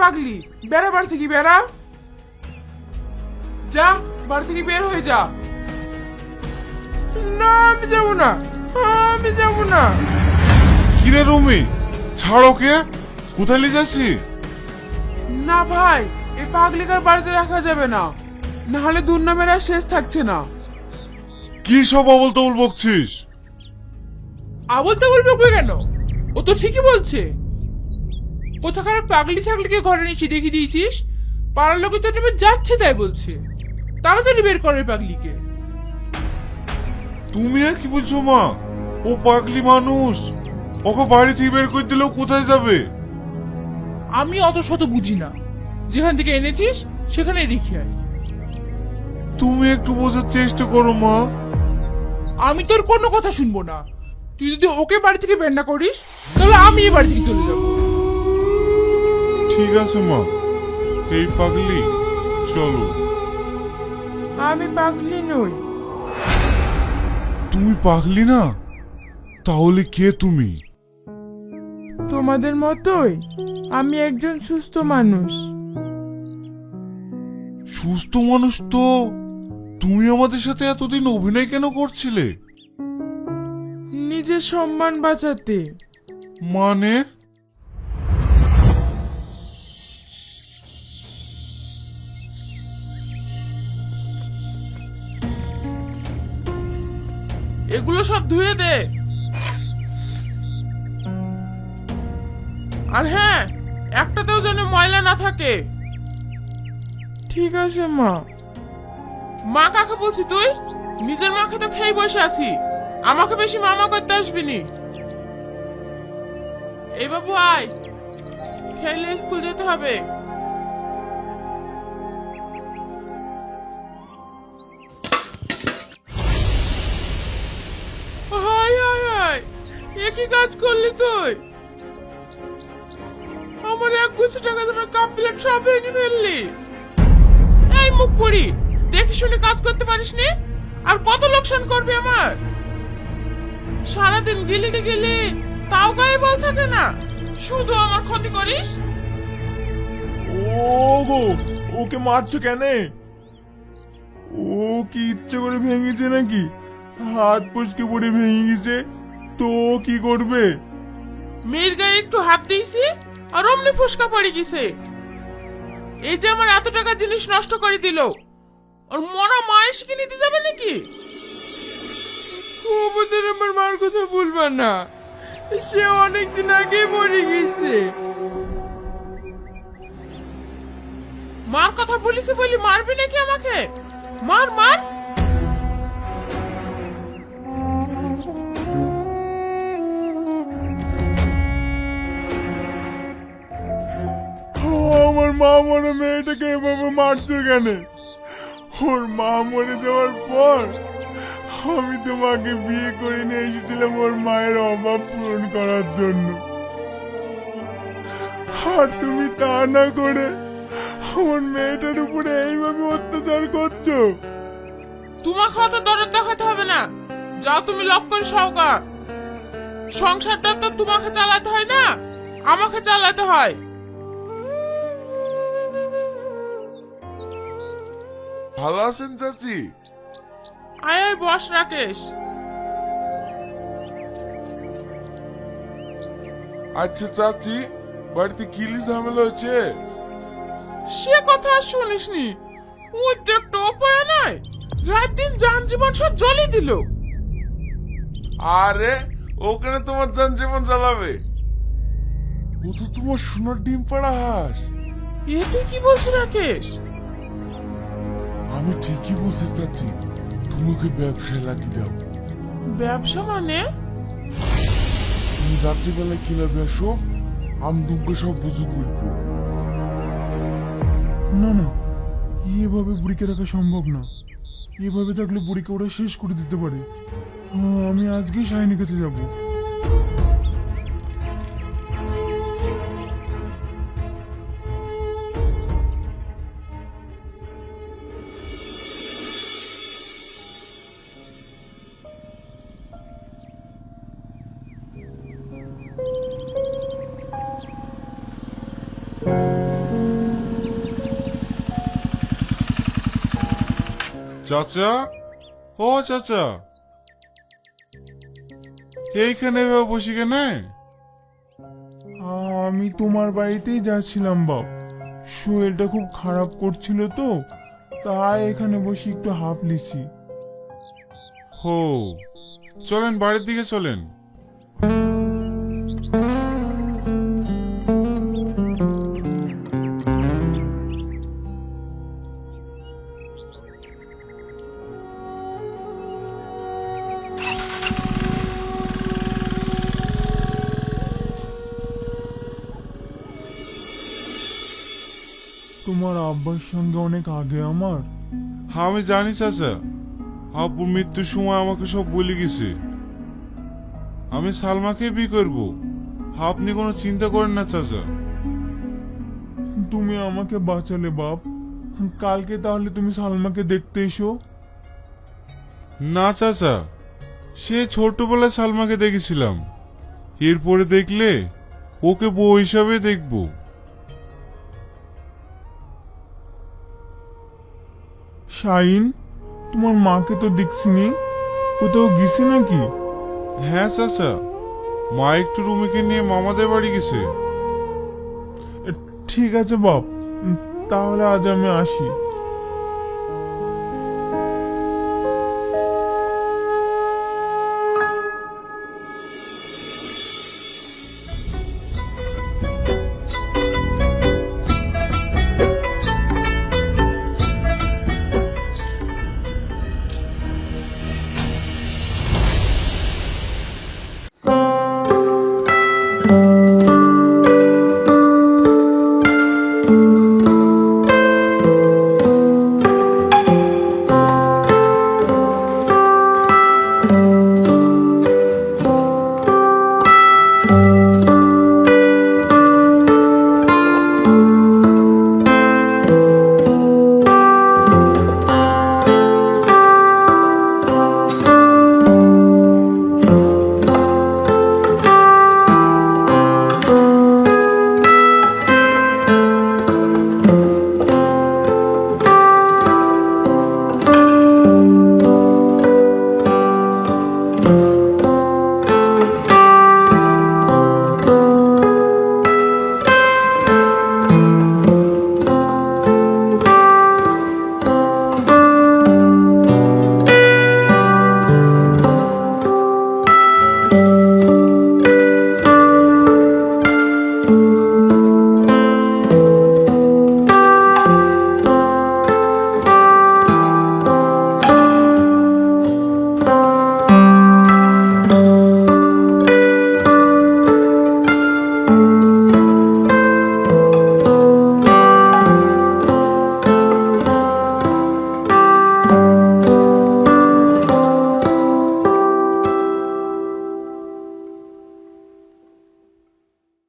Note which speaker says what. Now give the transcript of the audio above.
Speaker 1: পাগলি, বেড়া বাড়ি থেকে বেড়া। যা, বাড়ি থেকে বের হয়ে যা। না আমি যাবো না, আমি যাবো না।
Speaker 2: কিরে রুমি, ছাড় ওকে। কোথায় নিয়ে যাচ্ছি?
Speaker 1: না ভাই, এই পাগলিকার বাড়িতে রাখা যাবে না, নাহলে দুর্নামের আর শেষ থাকছে না।
Speaker 2: কি সব অবল তবল বকছিস?
Speaker 1: আবল তাবল বকবে কেন? ও তো ঠিকই বলছে। কোথাকার পাগলি ছাগলিকে ঘরে নিচে রেখে দিয়েছিস, পাড়ার লোকে তো নেমে যাচ্ছে তাই বলছে। তাড়াতাড়ি বের করে পাগলিকে।
Speaker 2: তুমি আর কি বলছো মা? ও পাগলি মানুষ, ওকে বাড়ি থেকে বের করে দিলেও কোথায় যাবে?
Speaker 1: আমি অত শত বুঝি না, যেখান থেকে এনেছিস সেখানে রেখে আয়।
Speaker 2: তুমি একটু বোঝার চেষ্টা করো মা।
Speaker 1: আমি তোর কোনো কথা শুনবো না। তুই যদি ওকে বাড়ি থেকে বের না করিস, তাহলে আমি এই বাড়ি থেকে চলে যাবো।
Speaker 2: ঠিক আছে মা, এই পাগলি চলো।
Speaker 1: আমি পাগলি নই।
Speaker 2: তুমি পাগলি না? তাহলে কে তুমি?
Speaker 1: তোমাদের মতোই আমি একজন সুস্থ মানুষ।
Speaker 2: সুস্থ মানুষ তো তুমি আমাদের সাথে এতদিন অভিনয় কেন করছিলে?
Speaker 1: নিজের সম্মান বাঁচাতে।
Speaker 2: মানে?
Speaker 1: এগুলো সব ধুয়ে দে। আর হ্যাঁ, একটাতেও যেন ময়লা না থাকে। ঠিক আছে মা। মা কাকে বলছি তুই? নিজের মাকে তো খেয়ে বসে আছি, আমাকে বেশি মামা করতে আসবি নি। এই বাবু আয়, খেলে স্কুল যেতে হবে। হায় হায় হায়, এ কি কাজ করলি তুই? আমার 1 কোটি টাকা তোমার কাপ প্লেট সব ভেঙে ফেললি। এই মুখ পড়ি, দেখে শুনে কাজ করতে পারিস নি? আর কত লোকসান করবে আমার? সারাদিন গিলি গিলি, তাও গায়ে বল থাকে না, শুধু আমার ক্ষতি করিস।
Speaker 3: ওগো, ওকে মারছো কেন? ও কি ইচ্ছে করে ভেঙেছে নাকি? হাত ফসকে পড়ে ভেঙে গেছে তো ও কি করবে?
Speaker 1: মেয়ের গায়ে একটু হাত দিয়েছি আর অমনি ফুসকা পড়ে গেছে। এই যে আমার এত টাকা জিনিস নষ্ট করে দিল, ওর মরা মায়ের শিখে নিতে যাবে নাকি? ওদের আমার মার কথা বলবা না, সে অনেকদিন আগে মরে গেছে। মার কথা বলিস বলি মারবি নাকি আমাকে? মার মার।
Speaker 3: আমার মা মরে মেয়েটাকে এভাবে মারছো কেন? ওর মা মরে যাওয়ার পর আমি তোমাকে বিয়ে করে নিয়ে এসেছিলাম ওর মায়ের অভাব পূরণ করার জন্য, আর তুমি তা না করে আমার মেয়েটার উপরে এইভাবে অত্যাচার করছো।
Speaker 1: তোমাকে অত দরদ দেখাতে হবে না, যাও তুমি লক করে সওগা। সংসারটা তো তোমাকে চালাতে হয় না, আমাকে চালাতে হয়।
Speaker 2: ভালো আছেন চাচি?
Speaker 1: আয় আয় বস রাকেশ।
Speaker 2: আচ্ছা চাচি, বাড়িতে কি ঝামেলা হয়েছে?
Speaker 1: সে কথা আর শুনিসনি, ওই তো একটা উপায় নাই, রাত দিন জান জীবন সব জ্বলে দিল।
Speaker 2: আরে ওখানে তোমার যান জীবন জ্বালাবে? ও তো তোমার সোনার ডিম পাড়া হাঁস।
Speaker 1: এ তুই কি বলছিস রাকেশ?
Speaker 2: আমি ঠিকই বলছি চাচি, তোমাকে ব্যবসায় লাগিয়ে দাও।
Speaker 1: ব্যবসা মানে?
Speaker 2: তুমি রাত্রিবেলায় ক্লাবে আসো, আমি তোমাকে সব বুঝু বলবো।
Speaker 3: না না, এভাবে বুড়িকে রাখা সম্ভব না। এভাবে থাকলে বুড়িকে ওরা শেষ করে দিতে পারে। আমি আজকেই শাহিনীর কাছে যাবো।
Speaker 2: চাচা, ও চাচা, এইখানে এভাবে বসি কেন?
Speaker 3: আমি তোমার বাড়িতেই যাচ্ছিলাম বাপ, শরীরটা খুব খারাপ করছিল তো, তাই এখানে বসে একটু হাঁপ লিছি।
Speaker 2: হো, চলেন বাড়ির দিকে চলেন।
Speaker 3: তোমার আব্বার সঙ্গে অনেক আগে আমার।
Speaker 2: হ্যাঁ আমি জানি চাচা, আব্বুর মৃত্যুর সময় আমাকে সব বলে গেছে। আমি সালমাকে বিয়ে করব, আপনি কোনো চিন্তা করেন না চাচা।
Speaker 3: তুমি আমাকে বাঁচালে বাপ, কালকে তাহলে তুমি সালমাকে দেখতে এসো।
Speaker 2: না চাচা, সে ছোটবেলায় সালমাকে দেখেছিলাম, এরপরে দেখলে ওকে বউ হিসাবে দেখব।
Speaker 3: শাইন, তোমার মাকে তো দেখছিনি, কোথাও গেছি নাকি?
Speaker 2: হ্যাঁ চাচা, মা একটু রুমিকে নিয়ে মামাদের বাড়ি গেছে।
Speaker 3: ঠিক আছে বাপ, তাহলে আজ আমি আসি।